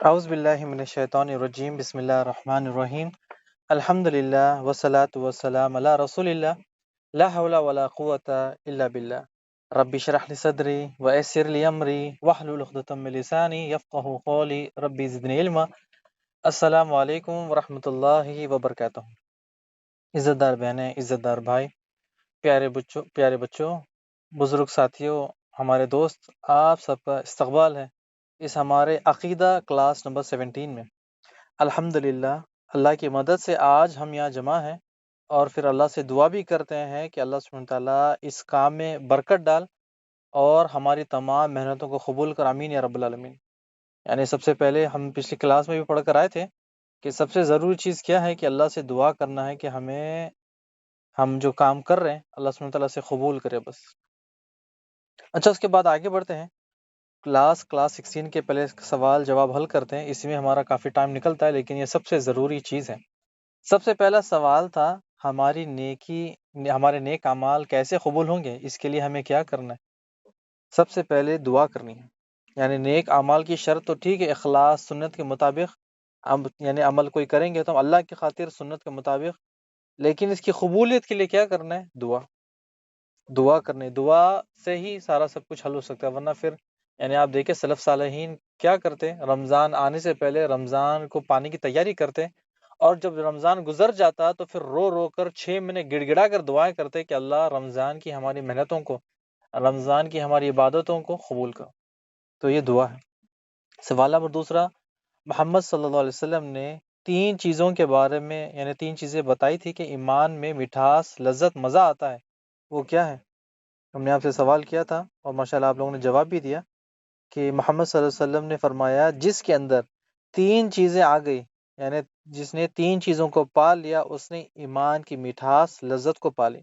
اعوذ باللہ من الشیطان الرجیم بسم اللہ الرحمن الرحیم الحمد للہ والصلاة والسلام علی رسول اللہ لا حول ولا قوة الا باللہ رب اشرح لی صدری ویسر لی امری واحلل عقدۃ من لسانی یفقہوا قولی رب زدنی علما۔ السلام علیکم ورحمۃ اللہ وبرکاتہ۔ عزت دار بہنیں، عزت دار بھائی، پیارے بچوں، بزرگ ساتھیوں، ہمارے دوست، آپ سب کا استقبال ہے اس ہمارے عقیدہ کلاس نمبر 17 میں۔ الحمدللہ اللہ کی مدد سے آج ہم یہاں جمع ہیں، اور پھر اللہ سے دعا بھی کرتے ہیں کہ اللہ سبحانہ تعالیٰ اس کام میں برکت ڈال اور ہماری تمام محنتوں کو قبول کر، آمین یا رب العالمین۔ یعنی سب سے پہلے ہم پچھلی کلاس میں بھی پڑھ کر آئے تھے کہ سب سے ضروری چیز کیا ہے کہ اللہ سے دعا کرنا ہے کہ ہم جو کام کر رہے ہیں اللہ سبحانہ تعالیٰ سے قبول کرے بس۔ اچھا، اس کے بعد آگے بڑھتے ہیں۔ کلاس 16 کے پہلے سوال جواب حل کرتے ہیں، اس میں ہمارا کافی ٹائم نکلتا ہے لیکن یہ سب سے ضروری چیز ہے۔ سب سے پہلا سوال تھا ہمارے نیک اعمال کیسے قبول ہوں گے، اس کے لیے ہمیں کیا کرنا ہے؟ سب سے پہلے دعا کرنی ہے۔ یعنی نیک اعمال کی شرط تو ٹھیک ہے، اخلاص سنت کے مطابق یعنی عمل کوئی کریں گے تو ہم اللہ کی خاطر سنت کے مطابق، لیکن اس کی قبولیت کے لیے کیا کرنا ہے؟ دعا کرنی۔ دعا سے ہی سارا سب کچھ حل ہو سکتا ہے، ورنہ پھر یعنی آپ دیکھیں سلف صالحین کیا کرتے، رمضان آنے سے پہلے رمضان کو پانے کی تیاری کرتے، اور جب رمضان گزر جاتا تو پھر رو رو کر 6 مہینے گڑ گڑا کر دعائیں کرتے کہ اللہ رمضان کی ہماری محنتوں کو، رمضان کی ہماری عبادتوں کو قبول کر۔ تو یہ دعا ہے۔ سوال نمبر دوسرا، محمد صلی اللہ علیہ وسلم نے 3 چیزوں کے بارے میں یعنی 3 چیزیں بتائی تھی کہ ایمان میں مٹھاس، لذت، مزہ آتا ہے، وہ کیا ہے؟ ہم نے آپ سے سوال کیا تھا اور ماشاءاللہ آپ لوگوں نے جواب بھی دیا کہ محمد صلی اللہ علیہ وسلم نے فرمایا جس کے اندر 3 چیزیں آ گئی، یعنی جس نے 3 چیزوں کو پال لیا اس نے ایمان کی مٹھاس، لذت کو پالی۔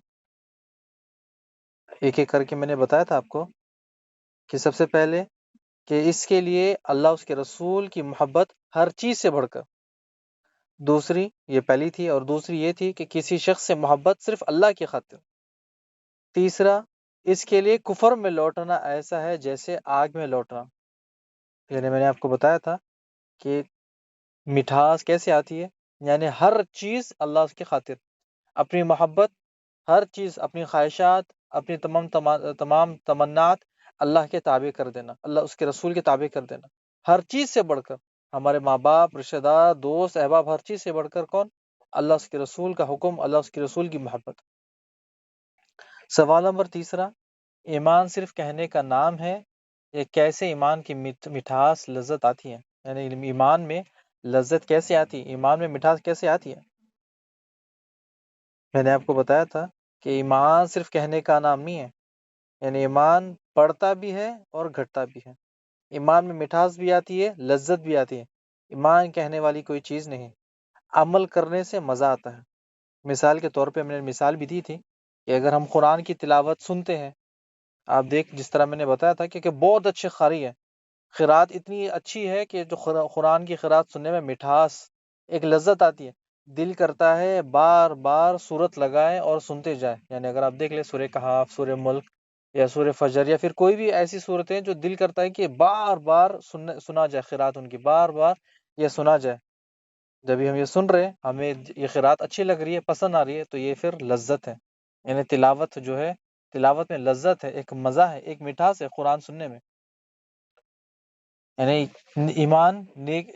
ایک ایک کر کے میں نے بتایا تھا آپ کو کہ سب سے پہلے کہ اس کے لیے اللہ اس کے رسول کی محبت ہر چیز سے بڑھ کر، دوسری یہ پہلی تھی، اور دوسری یہ تھی کہ کسی شخص سے محبت صرف اللہ کی خاطر، تیسرا اس کے لیے کفر میں لوٹنا ایسا ہے جیسے آگ میں لوٹنا۔ یعنی میں نے آپ کو بتایا تھا کہ مٹھاس کیسے آتی ہے، یعنی ہر چیز اللہ کی خاطر، اپنی محبت، ہر چیز، اپنی خواہشات، اپنی تمام تمنات اللہ کے تابع کر دینا، اللہ اس کے رسول کے تابع کر دینا، ہر چیز سے بڑھ کر، ہمارے ماں باپ، رشتہ دار، دوست، احباب، ہر چیز سے بڑھ کر کون؟ اللہ اس کے رسول کا حکم، اللہ اس کے رسول کی محبت۔ سوال نمبر تیسرا، ایمان صرف کہنے کا نام ہے، یہ کیسے ایمان کی مٹھاس، لذت آتی ہے؟ یعنی ایمان میں لذت کیسے آتی ہے، ایمان میں مٹھاس کیسے آتی ہے؟ میں نے آپ کو بتایا تھا کہ ایمان صرف کہنے کا نام نہیں ہے، یعنی ایمان بڑھتا بھی ہے اور گھٹتا بھی ہے، ایمان میں مٹھاس بھی آتی ہے، لذت بھی آتی ہے، ایمان کہنے والی کوئی چیز نہیں، عمل کرنے سے مزہ آتا ہے۔ مثال کے طور پہ میں نے مثال بھی دی تھی کہ اگر ہم قرآن کی تلاوت سنتے ہیں، آپ جس طرح میں نے بتایا تھا کہ بہت اچھے قاری ہے، قرات اتنی اچھی ہے کہ جو قرآن کی قرات سننے میں مٹھاس، ایک لذت آتی ہے، دل کرتا ہے بار بار صورت لگائے اور سنتے جائے۔ یعنی اگر آپ دیکھ لیں سورہ کہف، سورہ ملک یا سورہ فجر یا پھر کوئی بھی ایسی صورتیں جو دل کرتا ہے کہ بار بار سنا جائے، قرات ان کی بار بار یہ سنا جائے۔ جب ہم یہ سن رہے ہیں، ہمیں یہ قرات اچھی لگ رہی ہے، پسند آ رہی ہے، تو یہ پھر لذت ہے۔ یعنی تلاوت جو ہے، تلاوت میں لذت ہے، ایک مزہ ہے، ایک مٹھاس ہے قرآن سننے میں۔ یعنی ایمان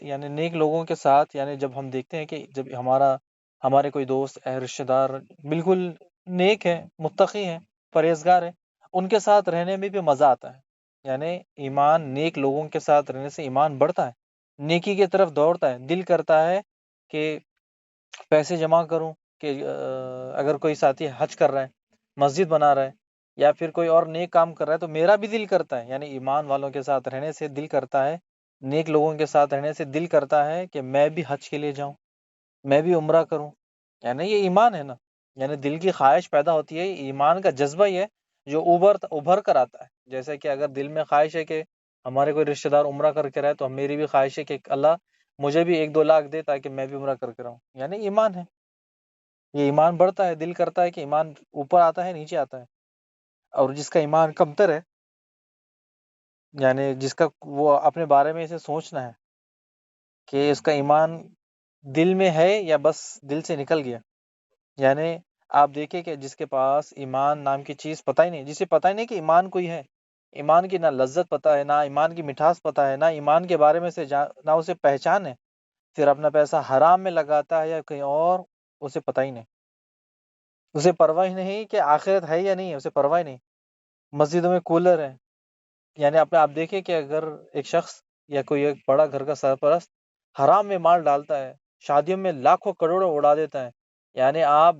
یعنی نیک لوگوں کے ساتھ، یعنی جب ہم دیکھتے ہیں کہ جب ہمارے کوئی دوست، رشتہ دار بالکل نیک ہے، متقی ہیں، پرہیزگار ہیں، ان کے ساتھ رہنے میں بھی مزہ آتا ہے۔ یعنی نیک لوگوں کے ساتھ رہنے سے ایمان بڑھتا ہے، نیکی کی طرف دوڑتا ہے، دل کرتا ہے کہ پیسے جمع کروں، کہ اگر کوئی ساتھی حج کر رہا ہے، مسجد بنا رہا ہے، یا پھر کوئی اور نیک کام کر رہا ہے تو میرا بھی دل کرتا ہے۔ یعنی ایمان والوں کے ساتھ رہنے سے دل کرتا ہے، نیک لوگوں کے ساتھ رہنے سے دل کرتا ہے کہ میں بھی حج کے لیے جاؤں، میں بھی عمرہ کروں۔ یعنی یہ ایمان ہے نا، یعنی دل کی خواہش پیدا ہوتی ہے، ایمان کا جذبہ ہی ہے جو ابھر کر آتا ہے۔ جیسے کہ اگر دل میں خواہش ہے کہ ہمارے کوئی رشتہ دار عمرہ کر کے رہے تو میری بھی خواہش ہے کہ اللہ مجھے بھی 1-2 لاکھ دے تاکہ میں بھی عمرہ کر کے رہوں۔ یعنی ایمان ہے، یہ ایمان بڑھتا ہے، دل کرتا ہے کہ ایمان اوپر آتا ہے، نیچے آتا ہے۔ اور جس کا ایمان کمتر ہے، یعنی جس کا وہ اپنے بارے میں اسے سوچنا ہے کہ اس کا ایمان دل میں ہے یا بس دل سے نکل گیا. یعنی آپ دیکھیں کہ جس کے پاس ایمان نام کی چیز پتہ ہی نہیں، جسے پتہ ہی نہیں کہ ایمان کوئی ہے، ایمان کی نہ لذت پتہ ہے، نہ ایمان کی مٹھاس پتہ ہے، نہ ایمان کے بارے میں نہ اسے پہچان ہے، پھر اپنا پیسہ حرام میں لگاتا ہے یا کہیں اور، اسے پتہ ہی نہیں، اسے پرواہ ہی نہیں کہ آخرت ہے یا نہیں ہے، اسے پرواہ ہی نہیں. مسجدوں میں کولر ہے. یعنی آپ دیکھیں کہ اگر ایک شخص یا کوئی ایک بڑا گھر کا سرپرست حرام میں مال ڈالتا ہے، شادیوں میں لاکھوں کروڑوں اڑا دیتا ہے، یعنی آپ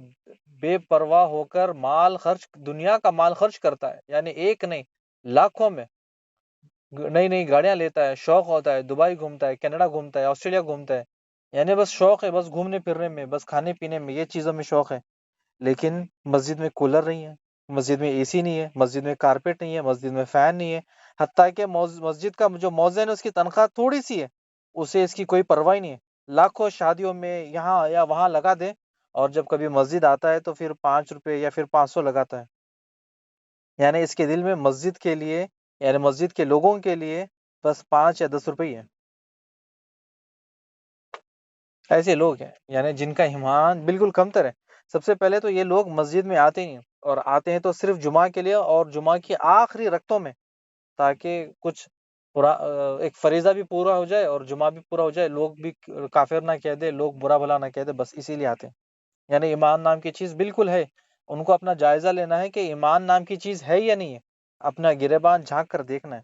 بے پرواہ ہو کر مال خرچ، دنیا کا مال خرچ کرتا ہے، یعنی ایک نہیں لاکھوں میں نئی نئی گاڑیاں لیتا ہے، شوق ہوتا ہے، دبئی گھومتا ہے، کینیڈا گھومتا ہے، آسٹریلیا گھومتا ہے، یعنی بس شوق ہے، بس گھومنے پھرنے میں، بس کھانے پینے میں، یہ چیزوں میں شوق ہے. لیکن مسجد میں کولر نہیں ہے، مسجد میں اے سی نہیں ہے، مسجد میں کارپیٹ نہیں ہے، مسجد میں فین نہیں ہے، حتیٰ کہ مسجد کا جو مؤذن ہے اس کی تنخواہ تھوڑی سی ہے، اسے اس کی کوئی پرواہ نہیں ہے، لاکھوں شادیوں میں یہاں یا وہاں لگا دے، اور جب کبھی مسجد آتا ہے تو پھر 5 روپے یا پھر 500 لگاتا ہے. یعنی اس کے دل میں مسجد کے لیے، یعنی مسجد کے لوگوں کے لیے بس 5 یا 10 روپے ہی ہے. ایسے لوگ ہیں یعنی جن کا ایمان بالکل کمتر ہے. سب سے پہلے تو یہ لوگ مسجد میں آتے نہیں ہیں، اور آتے ہیں تو صرف جمعہ کے لیے، اور جمعہ کی آخری رکعتوں میں، تاکہ کچھ ایک فریضہ بھی پورا ہو جائے اور جمعہ بھی پورا ہو جائے، لوگ بھی کافر نہ کہہ دے، لوگ برا بھلا نہ کہہ دے، بس اسی لیے آتے ہیں. یعنی ایمان نام کی چیز بالکل ہے، ان کو اپنا جائزہ لینا ہے کہ ایمان نام کی چیز ہے یا نہیں ہے، اپنا گریبان جھانک کر دیکھنا ہے.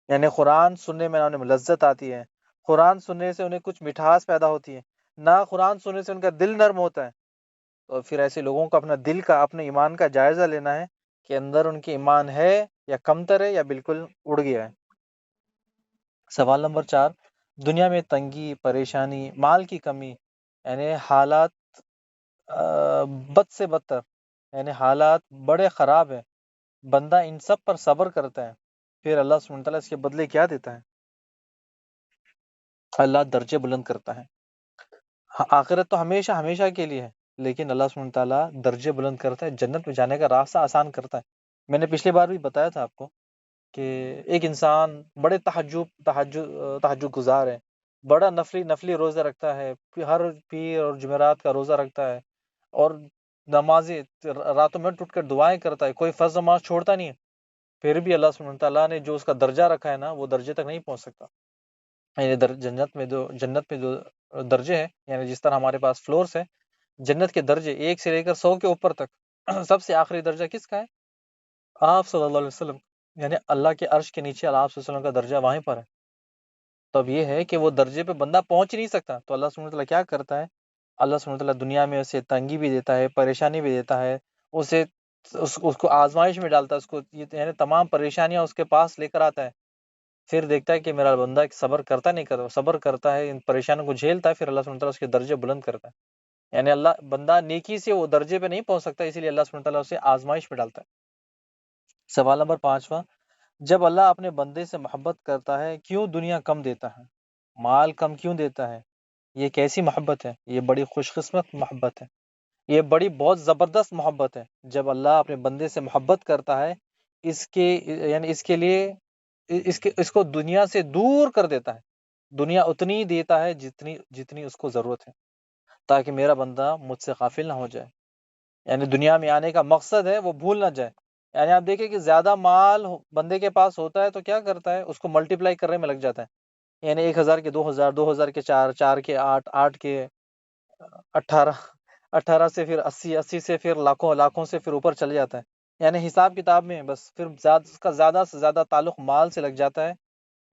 یعنی قرآن سننے میں انہیں لذت آتی ہے، قرآن سننے سے انہیں کچھ مٹھاس پیدا ہوتی ہے، نہ قرآن سننے سے ان کا دل نرم ہوتا ہے. تو پھر ایسے لوگوں کو اپنا دل کا، اپنے ایمان کا جائزہ لینا ہے کہ اندر ان کی ایمان ہے یا کمتر ہے یا بالکل اڑ گیا ہے. سوال نمبر 4، دنیا میں تنگی، پریشانی، مال کی کمی، یعنی حالات بد سے بدتر، یعنی حالات بڑے خراب ہیں، بندہ ان سب پر صبر کرتا ہے، پھر اللہ سبحانہ وتعالیٰ اس کے بدلے کیا دیتا ہے؟ اللہ درجے بلند کرتا ہے. آخرت تو ہمیشہ ہمیشہ کے لیے ہے، لیکن اللہ سبحانہ وتعالیٰ درجے بلند کرتا ہے، جنت میں جانے کا راستہ آسان کرتا ہے. میں نے پچھلی بار بھی بتایا تھا آپ کو کہ ایک انسان بڑے تہجد گزار ہے، بڑا نفلی روزہ رکھتا ہے، ہر پیر اور جمعرات کا روزہ رکھتا ہے، اور نمازیں راتوں میں ٹوٹ کر دعائیں کرتا ہے، کوئی فرض نماز چھوڑتا نہیں ہے، پھر بھی اللہ سبحانہ تعالیٰ نے جو اس کا درجہ رکھا ہے نا، وہ درجے تک نہیں پہنچ سکتا. یعنی جنت میں جو درجے ہیں، یعنی جس طرح ہمارے پاس فلورز ہیں، جنت کے درجے 1 سے لے کر 100 کے اوپر تک، سب سے آخری درجہ کس کا ہے؟ آپ صلی اللہ علیہ وسلم. یعنی اللہ کے عرش کے نیچے اللہ صلی اللہ علیہ وسلم کا درجہ وہیں پر ہے. تو اب یہ ہے کہ وہ درجے پہ بندہ پہنچ نہیں سکتا، تو اللہ سبحانہ وتعالیٰ کیا کرتا ہے؟ اللہ سبحانہ وتعالیٰ دنیا میں اسے تنگی بھی دیتا ہے، پریشانی بھی دیتا ہے، اسے اس کو آزمائش میں ڈالتا ہے، اس کو یعنی تمام پریشانیاں اس کے پاس لے کر آتا ہے، پھر دیکھتا ہے کہ میرا بندہ صبر کرتا نہیں کرتا، صبر کرتا ہے، ان پریشانیوں کو جھیلتا ہے، پھر اللہ سبحانہ وتعالیٰ اس کے درجے بلند کرتا ہے. یعنی اللہ بندہ نیکی سے وہ درجے پہ نہیں پہنچ سکتا، اسی لیے اللہ سبحانہ وتعالیٰ اسے آزمائش میں ڈالتا ہے. سوال نمبر 5، جب اللہ اپنے بندے سے محبت کرتا ہے کیوں دنیا کم دیتا ہے، مال کم کیوں دیتا ہے؟ یہ کیسی محبت ہے؟ یہ بڑی خوش قسمت محبت ہے، یہ بڑی بہت زبردست محبت ہے. جب اللہ اپنے بندے سے محبت کرتا ہے، یعنی اس کے لیے اس کو دنیا سے دور کر دیتا ہے، دنیا اتنی دیتا ہے جتنی اس کو ضرورت ہے، تاکہ میرا بندہ مجھ سے غافل نہ ہو جائے. یعنی دنیا میں آنے کا مقصد ہے وہ بھول نہ جائے. یعنی آپ دیکھیں کہ زیادہ مال بندے کے پاس ہوتا ہے تو کیا کرتا ہے؟ اس کو ملٹیپلائی کرنے میں لگ جاتا ہے. یعنی 1000 کے 2000، 2000 کے 4، 4 کے 8، 8 کے 18، 18 سے پھر 80، 80 سے پھر لاکھوں، لاکھوں سے پھر اوپر چل جاتا ہے. یعنی حساب کتاب میں بس پھر اس کا زیادہ سے زیادہ تعلق مال سے لگ جاتا ہے،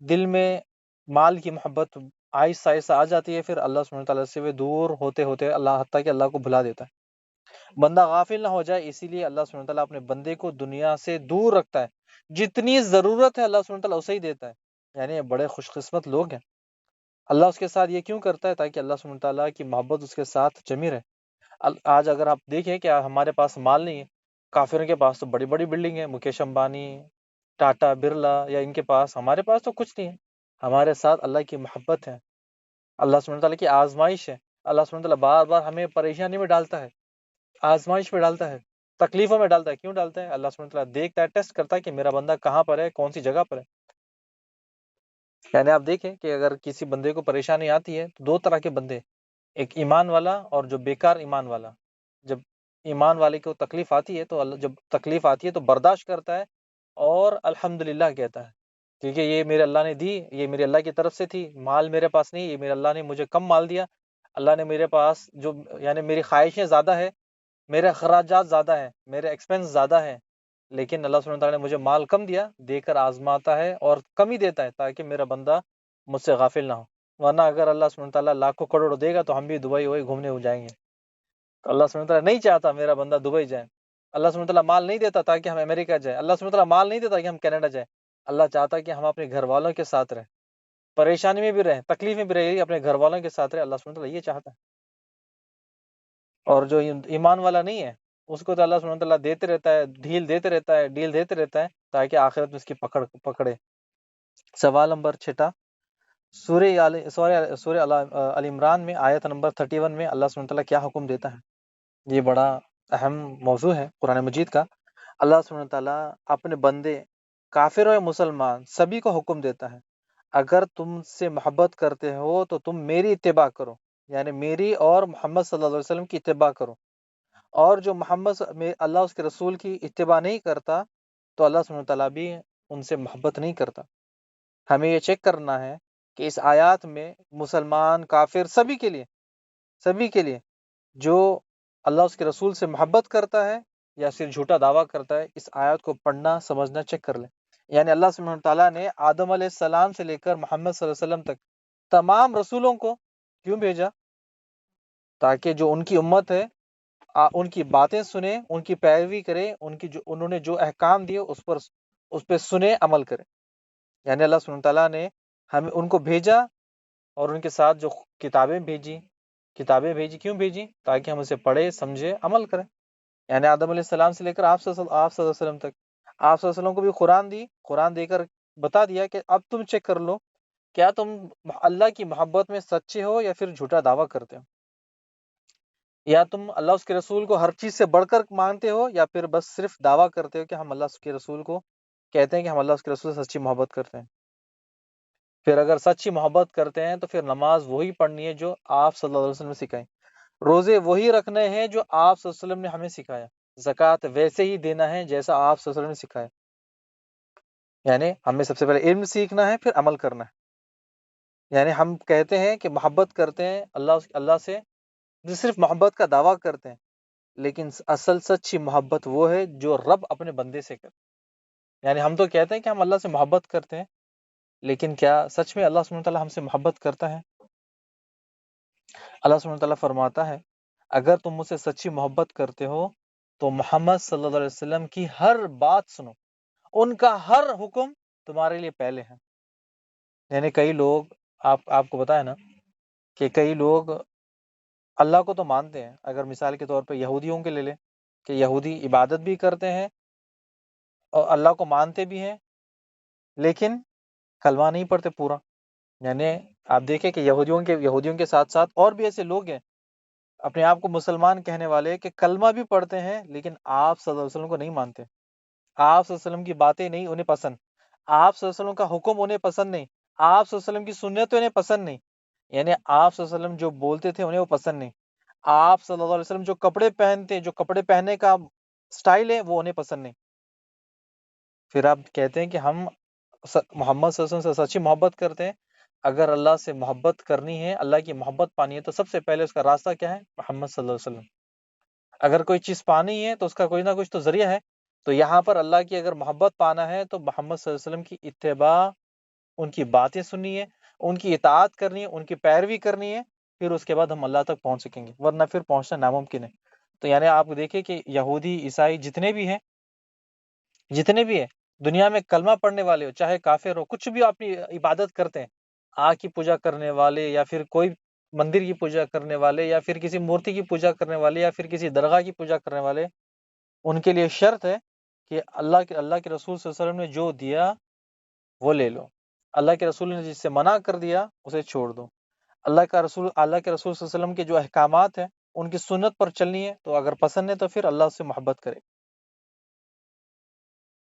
دل میں مال کی محبت آہستہ آہستہ آ جاتی ہے، پھر اللہ سبحانہ تعالیٰ سے وہ دور ہوتے ہوتے اللہ حتیٰ کہ اللہ کو بھلا دیتا ہے. بندہ غافل نہ ہو جائے، اسی لیے اللہ سبحانہ تعالیٰ اپنے بندے کو دنیا سے دور رکھتا ہے، جتنی ضرورت ہے اللہ سبحانہ تعالیٰ اسے ہی دیتا ہے. یعنی یہ بڑے خوش قسمت لوگ ہیں. اللہ اس کے ساتھ یہ کیوں کرتا ہے؟ تاکہ اللہ سبحانہ تعالیٰ کی محبت اس کے ساتھ جمی رہے. آج اگر آپ دیکھیں کہ ہمارے پاس مال نہیں ہے، کافروں کے پاس تو بڑی بڑی بلڈنگ ہے، مکیش امبانی، ٹاٹا برلا، یا ان کے پاس، ہمارے پاس تو کچھ نہیں ہے. ہمارے ساتھ اللہ کی محبت ہے، اللہ سبحانہ تعالیٰ کی آزمائش ہے. اللہ سبحانہ تعالیٰ بار بار ہمیں پریشانی میں ڈالتا ہے، آزمائش میں ڈالتا ہے، تکلیفوں میں ڈالتا ہے. کیوں ڈالتا ہے؟ اللہ سبحانہ تعالیٰ دیکھتا ہے، ٹیسٹ کرتا ہے کہ میرا بندہ کہاں پر ہے، کون سی جگہ پر ہے. یعنی آپ دیکھیں کہ اگر کسی بندے کو پریشانی آتی ہے تو دو طرح کے بندے، ایک ایمان والا اور جو بیکار ایمان والا۔ جب ایمان والے کو تکلیف آتی ہے تو جب تکلیف آتی ہے تو برداشت کرتا ہے اور الحمدللہ کہتا ہے، کیونکہ یہ میرے اللہ نے دی، یہ میرے اللہ کی طرف سے تھی، مال میرے پاس نہیں، یہ میرے اللہ نے مجھے کم مال دیا، اللہ نے میرے پاس جو یعنی میری خواہشیں زیادہ ہے، میرے اخراجات زیادہ ہیں، میرے ایکسپنس زیادہ ہیں، لیکن اللہ سبحانہ تعالیٰ نے مجھے مال کم دیا، دے کر آزماتا ہے اور کم ہی دیتا ہے تاکہ میرا بندہ مجھ سے غافل نہ ہو۔ ورنہ اگر اللہ سبحانہ تعالیٰ لاکھوں کروڑ دے گا تو ہم بھی دبئی وہی گھومنے ہو جائیں گے۔ تو اللہ سبحانہ تعالیٰ نہیں چاہتا میرا بندہ دبئی جائے، اللہ سبحانہ تعالیٰ مال نہیں دیتا تاکہ ہم امریکہ جائیں، اللہ سبحانہ تعالیٰ مال نہیں دیتا کہ ہم کینیڈا جائیں، اللہ چاہتا ہے کہ ہم اپنے گھر والوں کے ساتھ رہیں، پریشانی میں بھی رہیں، تکلیف میں بھی رہیں، اپنے گھر والوں کے ساتھ رہیں، اللہ سبحانہ تعالیٰ یہ چاہتا ہے۔ اور جو ایمان والا نہیں ہے اس کو تو اللہ سبحانہ تعالیٰ دیتے رہتا ہے، ڈھیل دیتے رہتا ہے، ڈیل دیتے رہتا ہے تاکہ آخرت میں اس کی پکڑے۔ سوال نمبر 6، سورہ ال عمران میں آیت نمبر 31 میں اللہ سبحانہ تعالیٰ کیا حکم دیتا ہے؟ یہ بڑا اہم موضوع ہے قرآن مجید کا۔ اللہ سبحانہ تعالیٰ اپنے بندے کافر و مسلمان سبھی کو حکم دیتا ہے، اگر تم سے محبت کرتے ہو تو تم میری اتباع کرو، یعنی میری اور محمد صلی اللہ علیہ وسلم کی اتباع کرو، اور جو اللہ اس کے رسول کی اتباع نہیں کرتا تو اللہ سبحانہ تعالیٰ بھی ان سے محبت نہیں کرتا۔ ہمیں یہ چیک کرنا ہے کہ اس آیات میں مسلمان کافر سبھی کے لیے جو اللہ اس کے رسول سے محبت کرتا ہے یا صرف جھوٹا دعویٰ کرتا ہے، اس آیات کو پڑھنا سمجھنا چیک کر لیں۔ یعنی اللہ سبحانہ تعالیٰ نے آدم علیہ السلام سے لے کر محمد صلی اللہ علیہ وسلم تک تمام رسولوں کو کیوں بھیجا؟ تاکہ جو ان کی امت ہے ان کی باتیں سنیں، ان کی پیروی کریں، انہوں نے جو احکام دیے اس پہ سنیں، عمل کریں۔ یعنی اللہ سبحانہ تعالیٰ نے ہمیں ان کو بھیجا اور ان کے ساتھ جو کتابیں بھیجی کیوں بھیجی؟ تاکہ ہم اسے پڑھے، سمجھے، عمل کریں۔ یعنی آدم علیہ السلام سے لے کر آپ صلی اللہ علیہ وسلم تک، آپ صلی اللہ علیہ وسلم کو بھی قرآن دے کر بتا دیا کہ اب تم چیک کر لو کیا تم اللہ کی محبت میں سچے ہو یا پھر جھوٹا دعویٰ کرتے ہو، یا تم اللہ اس کے رسول کو ہر چیز سے بڑھ کر مانتے ہو، یا پھر بس صرف دعویٰ کرتے ہو کہ ہم اللہ کے رسول کو کہتے ہیں کہ ہم اللہ اس کے رسول سے سچی محبت کرتے ہیں۔ پھر اگر سچی محبت کرتے ہیں تو پھر نماز وہی پڑھنی ہے جو آپ صلی اللہ علیہ وسلم نے سکھائی، روزے وہی رکھنے ہیں جو آپ صلی اللہ علیہ وسلم نے ہمیں سکھایا، زکوٰۃ ویسے ہی دینا ہے جیسا آپ صلی اللہ علیہ وسلم نے سکھایا۔ یعنی ہمیں سب سے پہلے علم سیکھنا ہے، پھر عمل کرنا ہے۔ یعنی ہم کہتے ہیں کہ محبت کرتے ہیں اللہ سے، صرف محبت کا دعویٰ کرتے ہیں، لیکن اصل سچی محبت وہ ہے جو رب اپنے بندے سے کرے۔ یعنی ہم تو کہتے ہیں کہ ہم اللہ سے محبت کرتے ہیں، لیکن کیا سچ میں اللہ سبحانہ تعالیٰ ہم سے محبت کرتا ہے؟ اللہ سبحانہ تعالیٰ فرماتا ہے اگر تم مجھ سے سچی محبت کرتے ہو تو محمد صلی اللہ علیہ وسلم کی ہر بات سنو، ان کا ہر حکم تمہارے لیے پہلے ہے۔ یعنی کئی لوگ آپ کو بتایا نا کہ کئی لوگ اللہ کو تو مانتے ہیں، اگر مثال کے طور پہ یہودیوں کے لے لیں کہ یہودی عبادت بھی کرتے ہیں اور اللہ کو مانتے بھی ہیں، لیکن کلمہ نہیں پڑھتے پورا۔ یعنی آپ دیکھیں کہ یہودیوں کے ساتھ ساتھ اور بھی ایسے لوگ ہیں اپنے آپ کو مسلمان کہنے والے کہ کلمہ بھی پڑھتے ہیں لیکن آپ صلی اللہ علیہ وسلم کو نہیں مانتے، آپ صلی اللہ علیہ وسلم کی باتیں نہیں انہیں پسند، آپ صلی اللہ علیہ وسلم کا حکم انہیں پسند نہیں، آپ صلی اللہ علیہ وسلم کی سنت انہیں پسند نہیں، یعنی آپ صلی اللہ علیہ وسلم جو بولتے تھے انہیں وہ پسند نہیں، آپ صلی اللہ علیہ وسلم جو کپڑے پہنتے، جو کپڑے پہننے کا سٹائل ہے وہ انہیں پسند نہیں۔ پھر آپ کہتے ہیں کہ ہم محمد صلی اللہ علیہ وسلم سے سچی محبت کرتے ہیں۔ اگر اللہ سے محبت کرنی ہے، اللہ کی محبت پانی ہے، تو سب سے پہلے اس کا راستہ کیا ہے؟ محمد صلی اللہ علیہ وسلم۔ اگر کوئی چیز پانی ہے تو اس کا کوئی نہ کچھ تو ذریعہ ہے، تو یہاں پر اللہ کی اگر محبت پانا ہے تو محمد صلی اللہ علیہ وسلم کی اتباع، ان کی باتیں سننی ہے، ان کی اطاعت کرنی ہے، ان کی پیروی کرنی ہے، پھر اس کے بعد ہم اللہ تک پہنچ سکیں گے، ورنہ پھر پہنچنا ناممکن ہے۔ تو یعنی آپ دیکھیں کہ یہودی عیسائی جتنے بھی ہیں دنیا میں کلمہ پڑھنے والے ہو، چاہے کافر ہو، کچھ بھی اپنی عبادت کرتے ہیں، آگ کی پوجا کرنے والے یا پھر کوئی مندر کی پوجا کرنے والے یا پھر کسی مورتی کی پوجا کرنے والے یا پھر کسی درگاہ کی پوجا کرنے والے، ان کے لیے شرط ہے کہ اللہ کے رسول صلی اللہ علیہ وسلم نے جو دیا وہ لے لو، اللہ کے رسول نے جس سے منع کر دیا اسے چھوڑ دو۔ اللہ کے رسول صلی اللہ علیہ وسلم کے جو احکامات ہیں ان کی سنت پر چلنی ہے، تو اگر پسند ہے تو پھر اللہ سے محبت کرے۔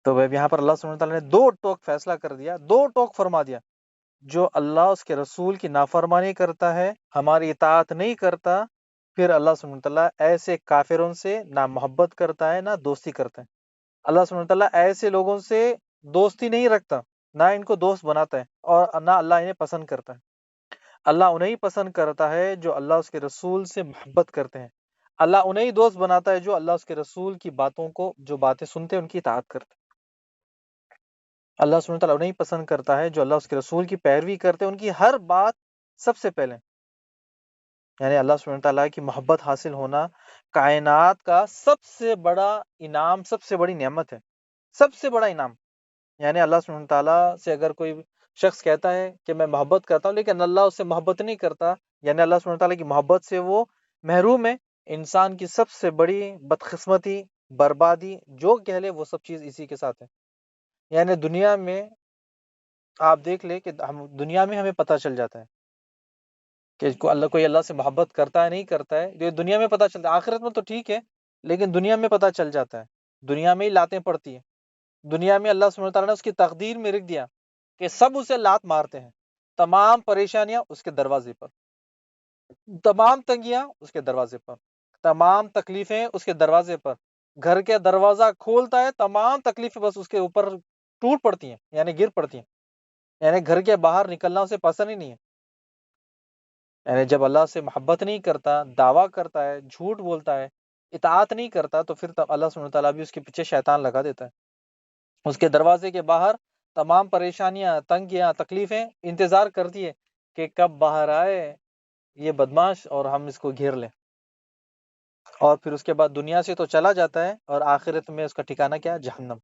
تو یہاں پر اللہ سبحانہ وتعالیٰ نے دو ٹوک فیصلہ کر دیا، دو ٹوک فرما دیا جو اللہ اس کے رسول کی نافرمانی کرتا ہے، ہماری اطاعت نہیں کرتا، پھر اللہ سبحانہ وتعالیٰ ایسے کافروں سے نہ محبت کرتا ہے نہ دوستی کرتا ہے۔ اللہ سبحانہ وتعالیٰ ایسے لوگوں سے دوستی نہیں رکھتا، نہ ان کو دوست بناتا ہے، اور نہ اللہ انہیں پسند کرتا ہے۔ اللہ انہیں پسند کرتا ہے جو اللہ اس کے رسول سے محبت کرتے ہیں۔ اللہ انہیں دوست بناتا ہے جو اللہ اس کے رسول کی باتوں کو، جو باتیں سنتے ہیں ان کی اطاعت کرتے ہیں۔ اللہ سبحانہ وتعالیٰ انہیں پسند کرتا ہے جو اللہ اس کے رسول کی پیروی کرتے ہیں، ان کی ہر بات سب سے پہلے، یعنی اللہ سبحانہ وتعالیٰ کی محبت حاصل ہونا کائنات کا سب سے بڑا انعام، سب سے بڑی نعمت ہے، سب سے بڑا انعام۔ یعنی اللہ سبحانہ تعالیٰ سے اگر کوئی شخص کہتا ہے کہ میں محبت کرتا ہوں لیکن اللہ اس سے محبت نہیں کرتا، یعنی اللہ سبحانہ تعالیٰ کی محبت سے وہ محروم ہے۔ انسان کی سب سے بڑی بدقسمتی، بربادی جو کہہ لے، وہ سب چیز اسی کے ساتھ ہے۔ یعنی دنیا میں آپ دیکھ لیں کہ دنیا میں ہمیں پتہ چل جاتا ہے کہ کوئی اللہ سے محبت کرتا ہے نہیں کرتا ہے، یہ دنیا میں پتہ چلتا ہے۔ آخرت میں تو ٹھیک ہے، لیکن دنیا میں پتہ چل جاتا ہے، دنیا میں ہی لاتیں پڑتی ہیں۔ دنیا میں اللہ سبحانہ تعالیٰ نے اس کی تقدیر میں لکھ دیا کہ سب اسے لات مارتے ہیں، تمام پریشانیاں اس کے دروازے پر، تمام تنگیاں اس کے دروازے پر، تمام تکلیفیں اس کے دروازے پر۔ گھر کے دروازہ کھولتا ہے، تمام تکلیفیں بس اس کے اوپر ٹوٹ پڑتی ہیں، یعنی گر پڑتی ہیں، یعنی گھر کے باہر نکلنا اسے پسند ہی نہیں ہے۔ یعنی جب اللہ سے محبت نہیں کرتا، دعویٰ کرتا ہے، جھوٹ بولتا ہے، اطاعت نہیں کرتا، تو پھر اللہ سبحانہ تعالیٰ بھی اس کے پیچھے شیطان لگا دیتا ہے۔ اس کے دروازے کے باہر تمام پریشانیاں، تنگیاں، تکلیفیں انتظار کرتی ہے کہ کب باہر آئے یہ بدماش اور ہم اس کو گھیر لیں۔ اور پھر اس کے بعد دنیا سے تو چلا جاتا ہے، اور آخرت میں اس کا ٹھکانہ کیا؟ جہنم۔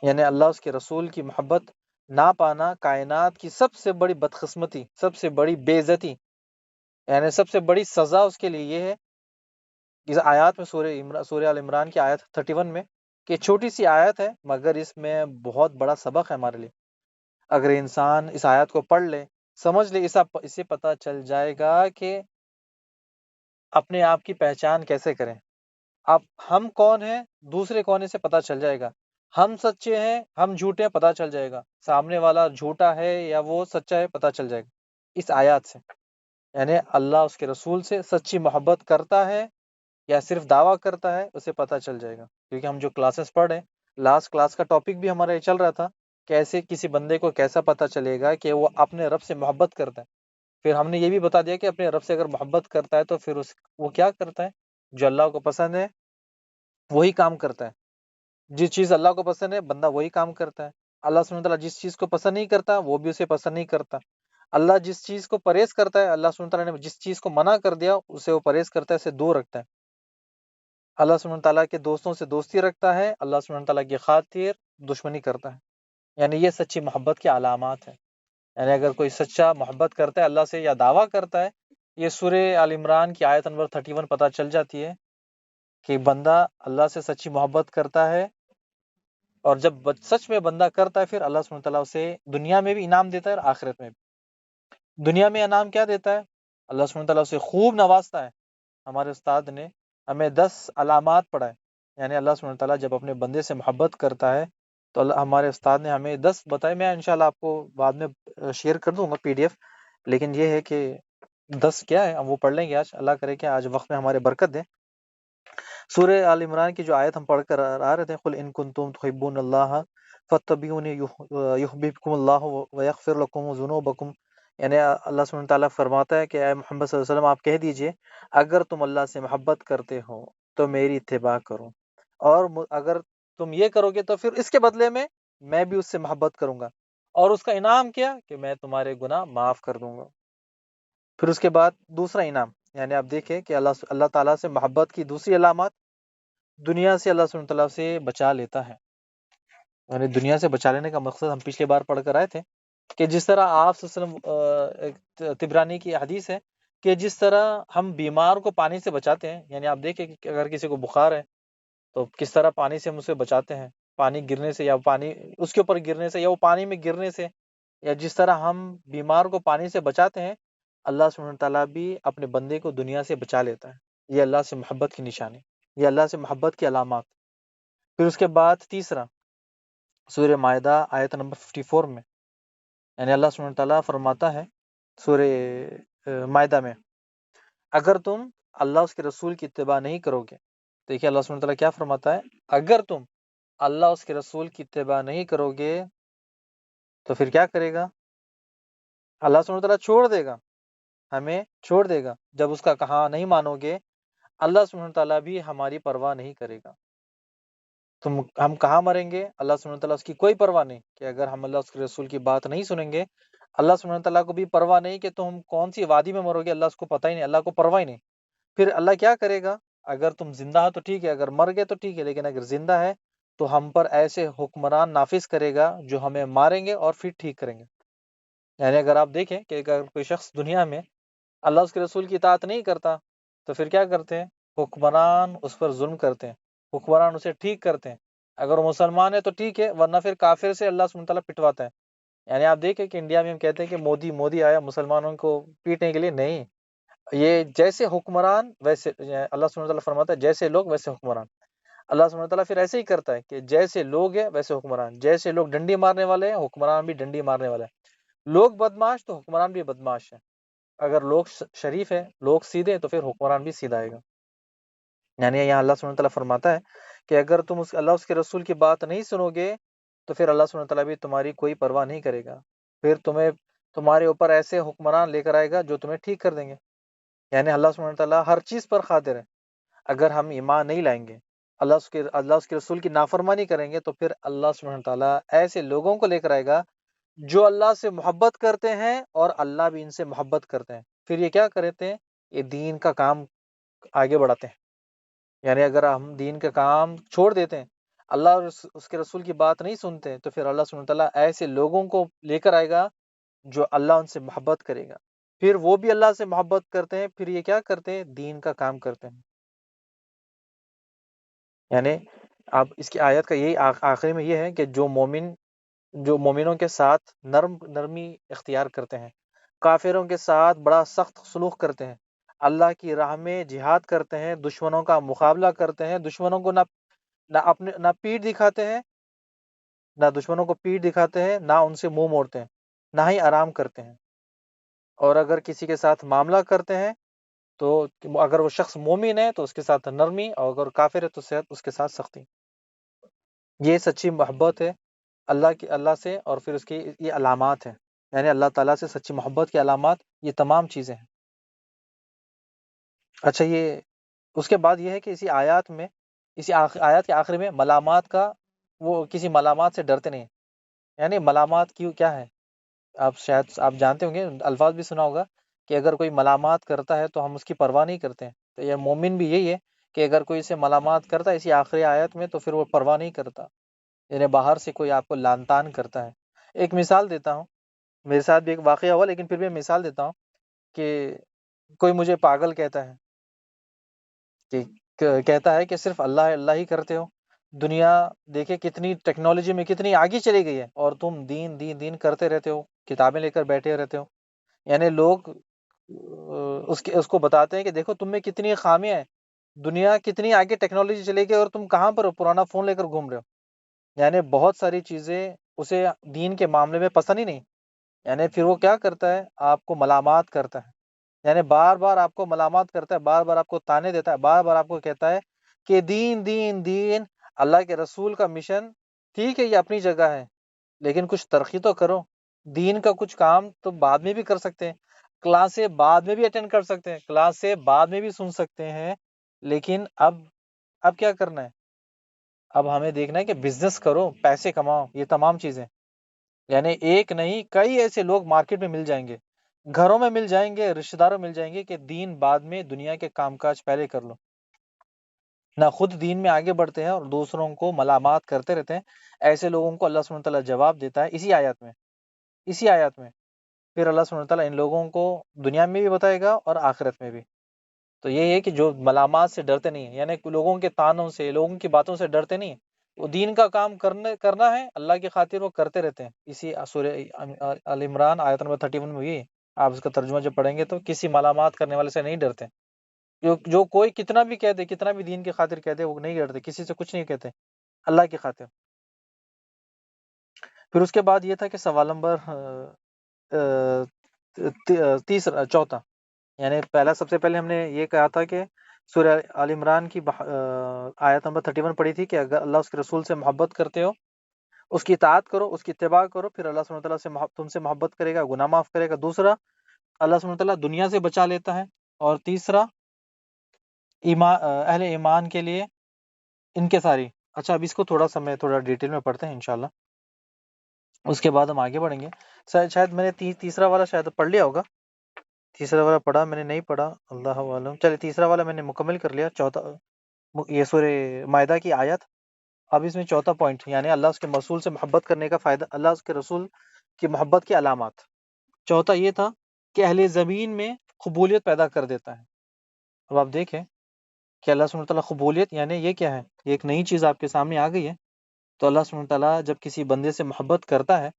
یعنی اللہ اس کے رسول کی محبت نہ پانا کائنات کی سب سے بڑی بدقسمتی، سب سے بڑی بے عزتی، یعنی سب سے بڑی سزا اس کے لیے یہ ہے۔ اس آیات میں سورہ آل عمران کی آیت 31 میں، کہ چھوٹی سی آیت ہے مگر اس میں بہت بڑا سبق ہے ہمارے لیے۔ اگر انسان اس آیت کو پڑھ لے، سمجھ لے، اسے پتہ چل جائے گا کہ اپنے آپ کی پہچان کیسے کریں۔ اب ہم کون ہیں، دوسرے کون ہیں، سے پتہ چل جائے گا۔ ہم سچے ہیں، ہم جھوٹے ہیں، پتہ چل جائے گا۔ سامنے والا جھوٹا ہے یا وہ سچا ہے، پتہ چل جائے گا اس آیات سے۔ یعنی اللہ اس کے رسول سے سچی محبت کرتا ہے یا صرف دعویٰ کرتا ہے، اسے پتہ چل جائے گا۔ کیونکہ ہم جو کلاسز پڑھ رہے ہیں، لاسٹ کلاس کا ٹاپک بھی ہمارا یہ چل رہا تھا، کیسے کسی بندے کو کیسا پتہ چلے گا کہ وہ اپنے رب سے محبت کرتا ہے۔ پھر ہم نے یہ بھی بتا دیا کہ اپنے رب سے اگر محبت کرتا ہے تو پھر وہ کیا کرتا ہے؟ جو اللہ کو پسند ہے وہی کام کرتا ہے۔ جس چیز اللہ کو پسند ہے بندہ وہی کام کرتا ہے۔ اللہ سبحانہ تعالیٰ جس چیز کو پسند نہیں کرتا وہ بھی اسے پسند نہیں کرتا۔ اللہ جس چیز کو پرہیز کرتا ہے، اللہ سبحانہ تعالیٰ نے جس چیز کو منع کر دیا اسے وہ پرہیز کرتا ہے، اسے دور رکھتا ہے۔ اللہ سبحانہ تعالیٰ کے دوستوں سے دوستی رکھتا ہے، اللہ سبحانہ تعالیٰ کی خاطر دشمنی کرتا ہے۔ یعنی یہ سچی محبت کی علامات ہیں۔ یعنی اگر کوئی سچا محبت کرتا ہے اللہ سے یا دعویٰ کرتا ہے، یہ سورہ آل عمران کی آیت نمبر 31 پتہ چل جاتی ہے کہ بندہ اللہ سے سچی محبت کرتا ہے، اور جب سچ میں بندہ کرتا ہے پھر اللہ سبحانہ تعالیٰ اسے دنیا میں بھی انعام دیتا ہے اور آخرت میں بھی۔ دنیا میں انعام کیا دیتا ہے؟ اللہ سبحانہ تعالیٰ اسے خوب نوازتا ہے۔ ہمارے استاد نے ہمیں 10 علامات پڑھائے، یعنی اللہ سبحانہ تعالیٰ جب اپنے بندے سے محبت کرتا ہے تو ہمارے استاد نے ہمیں 10 بتائے۔ میں انشاءاللہ آپ کو بعد میں شیئر کر دوں گا PDF، لیکن یہ ہے کہ 10 کیا ہے ہم وہ پڑھ لیں گے آج، اللہ کرے کہ آج وقت میں ہمارے برکت دے۔ سورہ آل عمران کی جو آیت ہم پڑھ کر آ رہے تھے، قل ان کنتم تحبون اللہ فاتبعونی یحببکم اللہ ویغفر لکم ذنوبکم۔ یعنی اللہ سبحانہ تعالیٰ فرماتا ہے کہ اے محمد صلی اللہ علیہ وسلم آپ کہہ دیجئے اگر تم اللہ سے محبت کرتے ہو تو میری اتباع کرو، اور اگر تم یہ کرو گے تو پھر اس کے بدلے میں بھی اس سے محبت کروں گا، اور اس کا انعام کیا کہ میں تمہارے گناہ معاف کر دوں گا۔ پھر اس کے بعد دوسرا انعام، یعنی آپ دیکھیں کہ اللہ تعالیٰ سے محبت کی دوسری علامات، دنیا سے اللہ سبحانہ تعالیٰ سے بچا لیتا ہے۔ یعنی دنیا سے بچا لینے کا مقصد ہم پچھلی بار پڑھ کر آئے تھے کہ جس طرح آپ صلی اللہ علیہ وسلم، طبرانی کی حدیث ہے کہ جس طرح ہم بیمار کو پانی سے بچاتے ہیں، یعنی آپ دیکھیں کہ اگر کسی کو بخار ہے تو کس طرح پانی سے ہم اسے بچاتے ہیں، پانی گرنے سے یا پانی اس کے اوپر گرنے سے یا وہ پانی میں گرنے سے، یا جس طرح ہم بیمار کو پانی سے بچاتے ہیں، اللہ سبحانہ تعالیٰ بھی اپنے بندے کو دنیا سے بچا لیتا ہے۔ یہ اللہ سے محبت کی نشانی، یہ اللہ سے محبت کی علامات۔ پھر اس کے بعد تیسرا، سورہ مائدہ آیت نمبر 54 میں، یعنی اللہ سبحانہ تعالیٰ فرماتا ہے سورہ مائدہ میں، اگر تم اللہ اس کے رسول کی اتباع نہیں کرو گے، دیکھیے اللہ سبحانہ تعالیٰ کیا فرماتا ہے، اگر تم اللہ اس کے رسول کی اتباع نہیں کرو گے تو پھر کیا کرے گا؟ اللہ سبحانہ تعالیٰ چھوڑ دے گا، ہمیں چھوڑ دے گا. جب اس کا کہا نہیں مانو گے، اللہ سبحانہ تعالیٰ بھی ہماری پرواہ نہیں کرے گا. ہم کہاں مریں گے؟ اللہ سبحانہ تعالیٰ اس کی کوئی پرواہ نہیں، کہ اگر ہم اللہ اس کے رسول کی بات نہیں سنیں گے، اللہ سبحانہ تعالیٰ کو بھی پرواہ نہیں کہ تم کون سی وادی میں مرو گے، اللہ اس کو پتہ ہی نہیں، اللہ کو پرواہ ہی نہیں. پھر اللہ کیا کرے گا؟ اگر تم زندہ ہو تو ٹھیک ہے، اگر مر گئے تو ٹھیک ہے، لیکن اگر زندہ ہے تو ہم پر ایسے حکمران نافذ کرے گا جو ہمیں ماریں گے اور پھر ٹھیک کریں گے. یعنی اگر آپ دیکھیں کہ اگر کوئی شخص دنیا میں اللہ اس کے رسول کی اطاعت نہیں کرتا تو پھر کیا کرتے ہیں؟ حکمران اس پر ظلم کرتے ہیں، حکمران اسے ٹھیک کرتے ہیں. اگر وہ مسلمان ہے تو ٹھیک ہے، ورنہ پھر کافر سے اللہ سبحانہ تعالیٰ پٹواتا ہے. یعنی آپ دیکھیں کہ انڈیا میں ہم کہتے ہیں کہ مودی آیا مسلمانوں کو پیٹنے کے لیے، نہیں، یہ جیسے حکمران ویسے، اللہ سبحانہ تعالیٰ فرماتا ہے جیسے لوگ ویسے حکمران. اللہ سبحانہ تعالیٰ پھر ایسے ہی کرتا ہے کہ جیسے لوگ ہیں ویسے حکمران، جیسے لوگ ڈنڈی مارنے والے ہیں حکمران بھی ڈنڈی مارنے والا ہے. لوگ بدماش تو حکمران بھی بدماش ہے. اگر لوگ شریف ہے، لوگ سیدھے تو پھر حکمران بھی سیدھا آئے گا. یعنی یہاں اللہ سبحانہ تعالیٰ فرماتا ہے کہ اگر تم اللہ اس کے رسول کی بات نہیں سنو گے تو پھر اللہ سبحانہ تعالیٰ بھی تمہاری کوئی پرواہ نہیں کرے گا، پھر تمہارے اوپر ایسے حکمران لے کر آئے گا جو تمہیں ٹھیک کر دیں گے. یعنی اللہ سبحانہ تعالیٰ ہر چیز پر قادر ہے. اگر ہم ایمان نہیں لائیں گے، اللہ اس کے رسول کی نافرمانی کریں گے، تو پھر اللہ سبحانہ تعالیٰ ایسے لوگوں کو لے کر آئے گا جو اللہ سے محبت کرتے ہیں اور اللہ بھی ان سے محبت کرتے ہیں. پھر یہ کیا کرتے ہیں؟ یہ دین کا کام آگے بڑھاتے ہیں. یعنی اگر ہم دین کا کام چھوڑ دیتے ہیں، اللہ اور اس کے رسول کی بات نہیں سنتے، تو پھر اللہ سبحانہ تعالیٰ ایسے لوگوں کو لے کر آئے گا جو اللہ ان سے محبت کرے گا. پھر وہ بھی اللہ سے محبت کرتے ہیں، پھر یہ کیا کرتے ہیں؟ دین کا کام کرتے ہیں. یعنی اب اس کی آیت کا یہی آخری میں یہ ہے کہ جو مومنوں کے ساتھ نرمی اختیار کرتے ہیں، کافروں کے ساتھ بڑا سخت سلوک کرتے ہیں، اللہ کی راہ میں جہاد کرتے ہیں، دشمنوں کا مقابلہ کرتے ہیں، دشمنوں کو نہ پیٹھ دکھاتے ہیں، نہ دشمنوں کو پیٹھ دکھاتے ہیں، نہ ان سے منہ موڑتے ہیں، نہ ہی آرام کرتے ہیں. اور اگر کسی کے ساتھ معاملہ کرتے ہیں تو اگر وہ شخص مومن ہے تو اس کے ساتھ نرمی، اور اگر کافر ہے تو اس کے ساتھ سختی. یہ سچی محبت ہے اللہ سے، اور پھر اس کی یہ علامات ہیں. یعنی اللہ تعالیٰ سے سچی محبت کی علامات یہ تمام چیزیں ہیں. اچھا، یہ اس کے بعد یہ ہے کہ اسی آیات کے آخر میں ملامات کا، وہ کسی ملامات سے ڈرتے نہیں. یعنی ملامات کیا ہے؟ شاید آپ جانتے ہوں گے، الفاظ بھی سنا ہوگا کہ اگر کوئی ملامات کرتا ہے تو ہم اس کی پرواہ نہیں کرتے ہیں. تو یہ مومن بھی یہی ہے کہ اگر کوئی اسے ملامات کرتا ہے اسی آخری آیت میں تو پھر وہ پرواہ نہیں کرتا. یعنی باہر سے کوئی آپ کو لان تان کرتا ہے. ایک مثال دیتا ہوں، میرے ساتھ بھی ایک واقعہ ہوا، لیکن پھر بھی میں مثال دیتا ہوں کہ کوئی مجھے پاگل کہتا ہے، کہتا ہے کہ صرف اللہ اللہ ہی کرتے ہو، دنیا دیکھے کتنی ٹیکنالوجی میں کتنی آگے چلی گئی ہے اور تم دین دین دین کرتے رہتے ہو، کتابیں لے کر بیٹھے رہتے ہو. یعنی لوگ اس کو بتاتے ہیں کہ دیکھو تم میں کتنی خامیاں ہیں، دنیا کتنی آگے ٹیکنالوجی چلے گئی اور تم کہاں پر ہو، پرانا فون لے کر گھوم رہے ہو. یعنی بہت ساری چیزیں اسے دین کے معاملے میں پسند ہی نہیں. یعنی پھر وہ کیا کرتا ہے؟ آپ کو ملامات کرتا ہے. یعنی بار بار آپ کو ملامات کرتا ہے، بار بار آپ کو تانے دیتا ہے، بار بار آپ کو کہتا ہے کہ دین دین دین، اللہ کے رسول کا مشن ٹھیک ہے یہ اپنی جگہ ہے، لیکن کچھ ترقی تو کرو. دین کا کچھ کام تو بعد میں بھی کر سکتے ہیں، کلاسیں بعد میں بھی اٹینڈ کر سکتے ہیں، کلاسیں بعد میں بھی سن سکتے ہیں، لیکن اب کیا کرنا ہے؟ اب ہمیں دیکھنا ہے کہ بزنس کرو، پیسے کماؤ، یہ تمام چیزیں. یعنی ایک نہیں کئی ایسے لوگ مارکیٹ میں مل جائیں گے، گھروں میں مل جائیں گے، رشتہ داروں مل جائیں گے کہ دین بعد میں، دنیا کے کام کاج پہلے کر لو. نہ خود دین میں آگے بڑھتے ہیں اور دوسروں کو ملامات کرتے رہتے ہیں. ایسے لوگوں کو اللہ سبحانہ تعالیٰ جواب دیتا ہے اسی آیات میں. پھر اللہ سبحانہ تعالیٰ ان لوگوں کو دنیا میں بھی بتائے گا اور آخرت میں بھی. تو یہ ہے کہ جو ملامات سے ڈرتے نہیں ہیں، یعنی لوگوں کے تانوں سے، لوگوں کی باتوں سے ڈرتے نہیں ہیں، وہ دین کا کام کرنا ہے اللہ کی خاطر، وہ کرتے رہتے ہیں. اسی سورہ آل عمران آیت نمبر 31 میں یہ آپ اس کا ترجمہ جب پڑھیں گے تو کسی ملامات کرنے والے سے نہیں ڈرتے. جو کوئی کتنا بھی کہہ دے، کتنا بھی دین کی خاطر کہہ دے، وہ نہیں ڈرتے، کسی سے کچھ نہیں کہتے اللہ کی خاطر. پھر اس کے بعد یہ تھا کہ سوال نمبر تیسرا چوتھا، یعنی پہلا سب سے پہلے ہم نے یہ کہا تھا کہ سورہ آل عمران کی آیت نمبر 31 پڑھی تھی کہ اگر اللہ اس کے رسول سے محبت کرتے ہو، اس کی اطاعت کرو، اس کی اتباع کرو، پھر اللہ سبحانہ وتعالیٰ سے تم سے محبت کرے گا، گناہ معاف کرے گا۔ دوسرا، اللہ سبحانہ وتعالیٰ دنیا سے بچا لیتا ہے۔ اور تیسرا، اہل ایمان کے لیے ان کے ساری۔ اچھا، اب اس کو تھوڑا ڈیٹیل میں پڑھتے ہیں انشاءاللہ، اس کے بعد ہم آگے بڑھیں گے۔ شاید میں نے تیسرا والا شاید پڑھ لیا ہوگا، تیسرا والا پڑھا میں نے نہیں پڑھا، اللہ عالم۔ چلے تیسرا والا میں نے مکمل کر لیا، چوتھا یہ سورہ مائدہ کی آیت۔ اب اس میں چوتھا پوائنٹ، یعنی اللہ اس کے رسول سے محبت کرنے کا فائدہ، اللہ اس کے رسول کی محبت کی علامات۔ چوتھا یہ تھا کہ اہل زمین میں قبولیت پیدا کر دیتا ہے۔ اب آپ دیکھیں کہ اللہ سبحانہ وتعالیٰ قبولیت، یعنی یہ کیا ہے؟ یہ ایک نئی چیز آپ کے سامنے آ گئی ہے۔ تو اللہ سبحانہ وتعالیٰ جب کسی بندے سے محبت کرتا ہے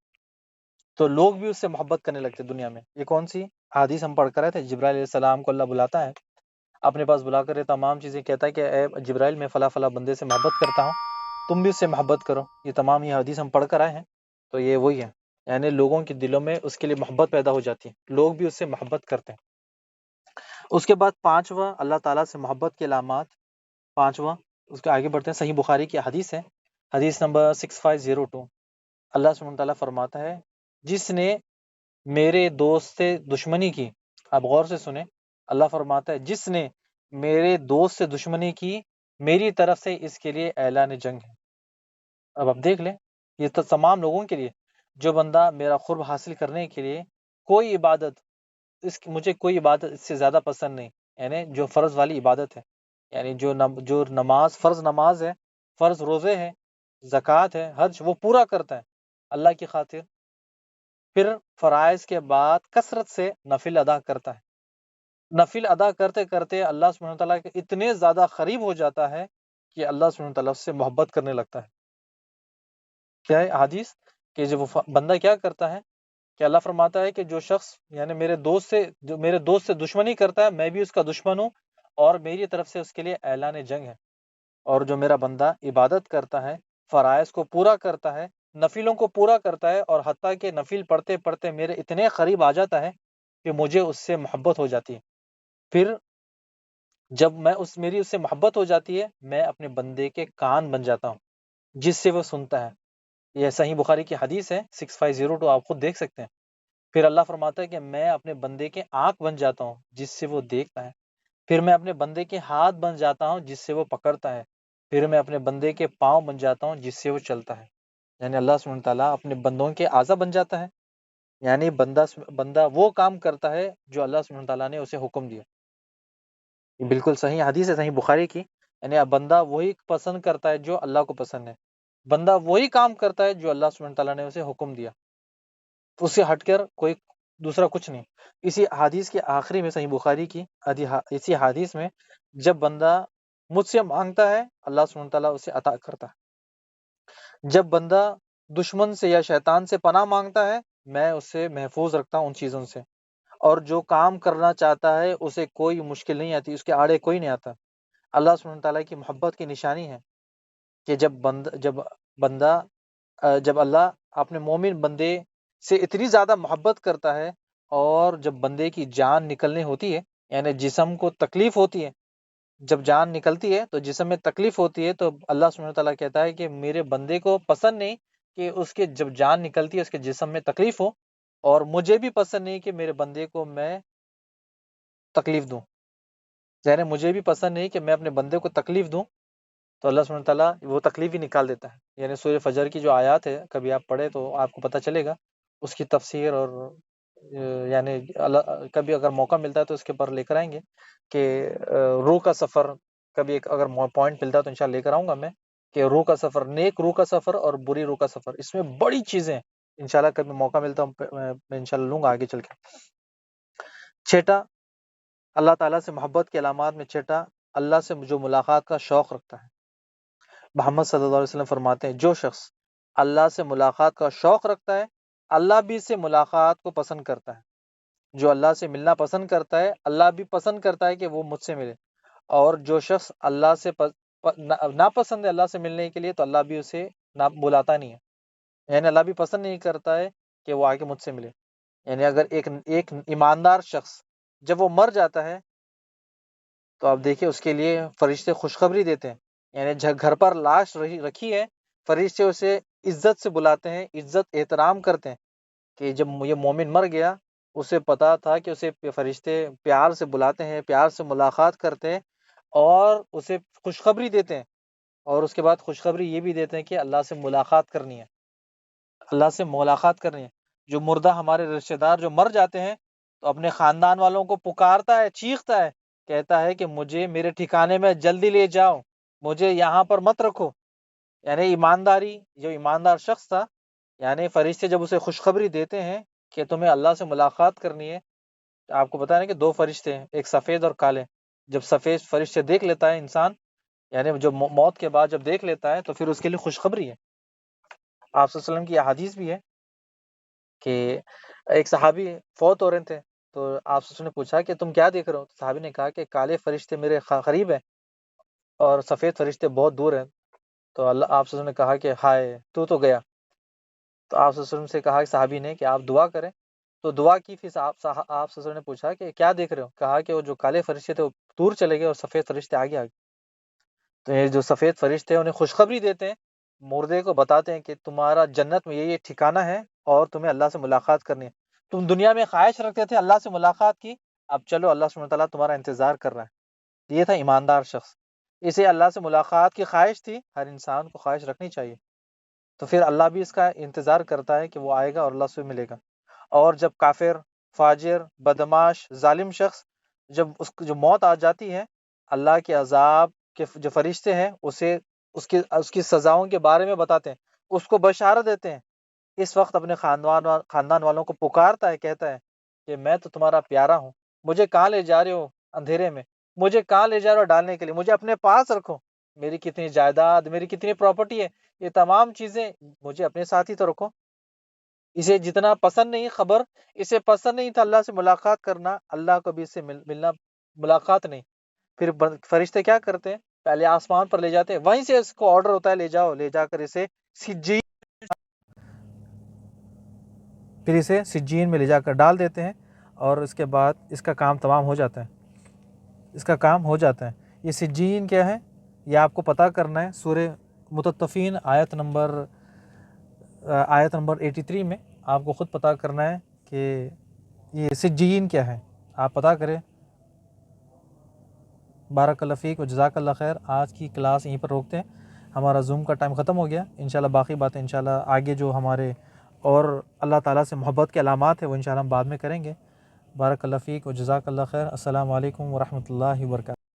تو لوگ بھی اس سے محبت کرنے لگتے دنیا میں۔ یہ کون سی حدیث ہم پڑھ کر رہے تھے؟ جبرائیل علیہ السلام کو اللہ بلاتا ہے اپنے پاس، بلا کر یہ تمام چیزیں کہتا ہے کہ اے جبرائیل، میں فلاں فلاں بندے سے محبت کرتا ہوں، تم بھی اس سے محبت کرو۔ یہ تمام یہ حدیث ہم پڑھ کر آئے ہیں، تو یہ وہی ہے، یعنی لوگوں کے دلوں میں اس کے لیے محبت پیدا ہو جاتی ہے، لوگ بھی اس سے محبت کرتے ہیں۔ اس کے بعد پانچواں، اللہ تعالیٰ سے محبت کے علامات۔ پانچواں، اس کے آگے بڑھتے ہیں، صحیح بخاری کی حدیث ہے، حدیث نمبر 6502۔ اللہ سبحانہ تعالیٰ فرماتا ہے، جس نے میرے دوست سے دشمنی کی، آپ غور سے سنیں، اللہ فرماتا ہے جس نے میرے دوست سے دشمنی کی، میری طرف سے اس کے لیے اعلان جنگ ہے۔ اب آپ دیکھ لیں، یہ تو تمام لوگوں کے لیے، جو بندہ میرا قرب حاصل کرنے کے لیے کوئی عبادت، مجھے کوئی عبادت اس سے زیادہ پسند نہیں، یعنی جو فرض والی عبادت ہے، یعنی جو نماز، فرض نماز ہے، فرض روزے ہیں، زکوٰۃ ہے، حج، وہ پورا کرتا ہے اللہ کی خاطر، پھر فرائض کے بعد کثرت سے نفل ادا کرتا ہے، نفل ادا کرتے کرتے اللہ سبحانہ تعالیٰ کے اتنے زیادہ قریب ہو جاتا ہے کہ اللہ سبحانہ تعالیٰ اس سے محبت کرنے لگتا ہے۔ کیا ہے حدیث کہ جب وہ بندہ کیا کرتا ہے کہ اللہ فرماتا ہے کہ جو شخص یعنی میرے دوست سے دشمنی کرتا ہے، میں بھی اس کا دشمن ہوں، اور میری طرف سے اس کے لیے اعلان جنگ ہے۔ اور جو میرا بندہ عبادت کرتا ہے، فرائض کو پورا کرتا ہے، نفلوں کو پورا کرتا ہے، اور حتیٰ کہ نفل پڑھتے پڑھتے میرے اتنے قریب آ جاتا ہے کہ مجھے اس سے محبت ہو جاتی ہے، پھر جب میری اس سے محبت ہو جاتی ہے، میں اپنے بندے کے کان بن جاتا ہوں جس سے وہ سنتا ہے۔ یہ صحیح بخاری کی حدیث ہے 6502، آپ خود دیکھ سکتے ہیں۔ پھر اللہ فرماتا ہے کہ میں اپنے بندے کے آنکھ بن جاتا ہوں جس سے وہ دیکھتا ہے، پھر میں اپنے بندے کے ہاتھ بن جاتا ہوں جس سے وہ پکڑتا ہے، پھر میں اپنے بندے کے پاؤں بن جاتا ہوں جس سے وہ چلتا ہے۔ یعنی اللہ سبحانہ تعالیٰ اپنے بندوں کے اعضا بن جاتا ہے، یعنی بندہ وہ کام کرتا ہے جو اللہ سبحانہ تعالیٰ نے اسے حکم دیا۔ یہ بالکل صحیح حدیث ہے، صحیح بخاری کی، یعنی اب بندہ وہی پسند کرتا ہے جو اللہ کو پسند ہے، بندہ وہی کام کرتا ہے جو اللہ سبحانہ تعالیٰ نے اسے حکم دیا، اس سے ہٹ کر کوئی دوسرا کچھ نہیں۔ اسی حدیث کے آخری میں، صحیح بخاری کی اسی حدیث میں، جب بندہ مجھ سے مانگتا ہے، اللہ سبحانہ تعالیٰ اسے عطا کرتا ہے۔ جب بندہ دشمن سے یا شیطان سے پناہ مانگتا ہے، میں اسے محفوظ رکھتا ہوں ان چیزوں سے، اور جو کام کرنا چاہتا ہے اسے کوئی مشکل نہیں آتی، اس کے آڑے کوئی نہیں آتا۔ اللہ سبحانہ تعالیٰ کی محبت کی نشانی ہے کہ جب اللہ اپنے مومن بندے سے اتنی زیادہ محبت کرتا ہے، اور جب بندے کی جان نکلنے ہوتی ہے، یعنی جسم کو تکلیف ہوتی ہے، جب جان نکلتی ہے تو جسم میں تکلیف ہوتی ہے، تو اللہ سبحانہ تعالیٰ کہتا ہے کہ میرے بندے کو پسند نہیں کہ اس کے جب جان نکلتی ہے اس کے جسم میں تکلیف ہو، اور مجھے بھی پسند نہیں کہ میرے بندے کو میں تکلیف دوں، یعنی مجھے بھی پسند نہیں کہ میں اپنے بندے کو تکلیف دوں، تو اللہ سبحانہ تعالیٰ وہ تکلیف ہی نکال دیتا ہے۔ یعنی سورہ فجر کی جو آیات ہے، کبھی آپ پڑھے تو آپ کو پتہ چلے گا اس کی تفسیر، اور یعنی کبھی اگر موقع ملتا ہے تو اس کے اوپر لے کر آئیں گے کہ روح کا سفر، کبھی ایک اگر پوائنٹ ملتا ہے تو انشاءاللہ لے کر آؤں گا میں، کہ روح کا سفر، نیک روح کا سفر اور بری روح کا سفر، اس میں بڑی چیزیں ہیں، انشاءاللہ کبھی موقع ملتا ہے میں انشاءاللہ لوں گا آگے چل کے۔ چھٹا، اللہ تعالیٰ سے محبت کے علامات میں چھٹا، اللہ سے جو ملاقات کا شوق رکھتا ہے۔ محمد صلی اللہ علیہ وسلم فرماتے ہیں، جو شخص اللہ سے ملاقات کا شوق رکھتا ہے، اللہ بھی اس سے ملاقات کو پسند کرتا ہے۔ جو اللہ سے ملنا پسند کرتا ہے، اللہ بھی پسند کرتا ہے کہ وہ مجھ سے ملے، اور جو شخص اللہ سے ناپسند ہے اللہ سے ملنے کے لیے، تو اللہ بھی اسے بلاتا نہیں ہے، یعنی اللہ بھی پسند نہیں کرتا ہے کہ وہ آ کے مجھ سے ملے۔ یعنی اگر ایک ایماندار شخص جب وہ مر جاتا ہے تو آپ دیکھیں اس کے لیے فرشتے خوشخبری دیتے ہیں، یعنی گھر پر لاش رکھی ہے، فرشتے اسے عزت سے بلاتے ہیں، عزت احترام کرتے ہیں کہ جب یہ مومن مر گیا اسے پتا تھا کہ اسے فرشتے پیار سے بلاتے ہیں، پیار سے ملاقات کرتے ہیں اور اسے خوشخبری دیتے ہیں، اور اس کے بعد خوشخبری یہ بھی دیتے ہیں کہ اللہ سے ملاقات کرنی ہے، اللہ سے ملاقات کرنی ہے۔ جو مردہ ہمارے رشتہ دار جو مر جاتے ہیں تو اپنے خاندان والوں کو پکارتا ہے، چیختا ہے، کہتا ہے کہ مجھے میرے ٹھکانے میں جلدی لے جاؤ، مجھے یہاں پر مت رکھو۔ یعنی ایمانداری، جو ایماندار شخص تھا، یعنی فرشتے جب اسے خوشخبری دیتے ہیں کہ تمہیں اللہ سے ملاقات کرنی ہے، آپ کو پتا ہے کہ دو فرشتے ہیں، ایک سفید اور کالے۔ جب سفید فرشتے دیکھ لیتا ہے انسان، یعنی جو موت کے بعد جب دیکھ لیتا ہے تو پھر اس کے لیے خوشخبری ہے۔ آپ صلی اللہ علیہ وسلم کی یہ حدیث بھی ہے کہ ایک صحابی فوت ہو رہے تھے تو آپ صلی اللہ علیہ وسلم نے پوچھا کہ تم کیا دیکھ رہے ہو؟ صحابی نے کہا کہ کالے فرشتے میرے قریب ہیں اور سفید فرشتے بہت دور ہیں۔ تو آپ صلی اللہ علیہ وسلم نے کہا کہ ہائے تو گیا۔ تو آپ صلی اللہ علیہ وسلم سے کہا کہ صحابی نے کہ آپ دعا کریں، تو دعا کی۔ پھر آپ صلی اللہ علیہ وسلم نے پوچھا کہ کیا دیکھ رہے ہو؟ کہا کہ وہ جو کالے فرشتے تھے وہ دور چلے گئے اور سفید فرشتے آگے آگے۔ تو یہ جو سفید فرشتے ہیں انہیں خوشخبری دیتے ہیں، مردے کو بتاتے ہیں کہ تمہارا جنت میں یہ ٹھکانہ ہے اور تمہیں اللہ سے ملاقات کرنی ہے۔ تم دنیا میں خواہش رکھتے تھے اللہ سے ملاقات کی، اب چلو اللہ سبحانہ وتعالیٰ تمہارا انتظار کر رہا ہے۔ یہ تھا ایماندار شخص، اسے اللہ سے ملاقات کی خواہش تھی، ہر انسان کو خواہش رکھنی چاہیے، تو پھر اللہ بھی اس کا انتظار کرتا ہے کہ وہ آئے گا اور اللہ سے ملے گا۔ اور جب کافر، فاجر، بدماش، ظالم شخص جب اس کو جو موت آ جاتی ہے، اللہ کے عذاب کے جو فرشتے ہیں اسے اس کی سزاؤں کے بارے میں بتاتے ہیں، اس کو بشارت دیتے ہیں۔ اس وقت اپنے خاندان والوں کو پکارتا ہے، کہتا ہے کہ میں تو تمہارا پیارا ہوں، مجھے کہاں لے جا رہے ہو اندھیرے میں، مجھے کہاں لے جا رہے ہو ڈالنے کے لیے، مجھے اپنے پاس رکھو، میری کتنی جائیداد، میری کتنی پراپرٹی ہے، یہ تمام چیزیں مجھے اپنے ساتھ ہی تو رکھو۔ اسے جتنا پسند نہیں خبر، اسے پسند نہیں تھا اللہ سے ملاقات کرنا، اللہ کو بھی اس سے ملنا ملاقات نہیں۔ پھر فرشتے کیا کرتے ہیں؟ پہلے آسمان پر لے جاتے ہیں، وہیں سے اس کو آرڈر ہوتا ہے لے جاؤ، لے جا کر اسے سجین، پھر اسے سجین میں لے جا کر ڈال دیتے ہیں، اور اس کے بعد اس کا کام تمام ہو جاتا ہے، اس کا کام ہو جاتا ہے۔ یہ سجین کیا ہے یہ آپ کو پتہ کرنا ہے۔ سورہ مطففین آیت نمبر 83 میں آپ کو خود پتہ کرنا ہے کہ یہ سجین کیا ہے، آپ پتہ کریں۔ بارک اللہ فیک و جزاک اللہ خیر۔ آج کی کلاس یہیں پر روکتے ہیں، ہمارا زوم کا ٹائم ختم ہو گیا۔ انشاءاللہ باقی باتیں انشاءاللہ آگے جو ہمارے اور اللہ تعالیٰ سے محبت کے علامات ہیں وہ انشاءاللہ ہم بعد میں کریں گے۔ بارک اللہ فیک و جزاک اللہ خیر۔ السلام علیکم ورحمۃ اللہ وبرکاتہ۔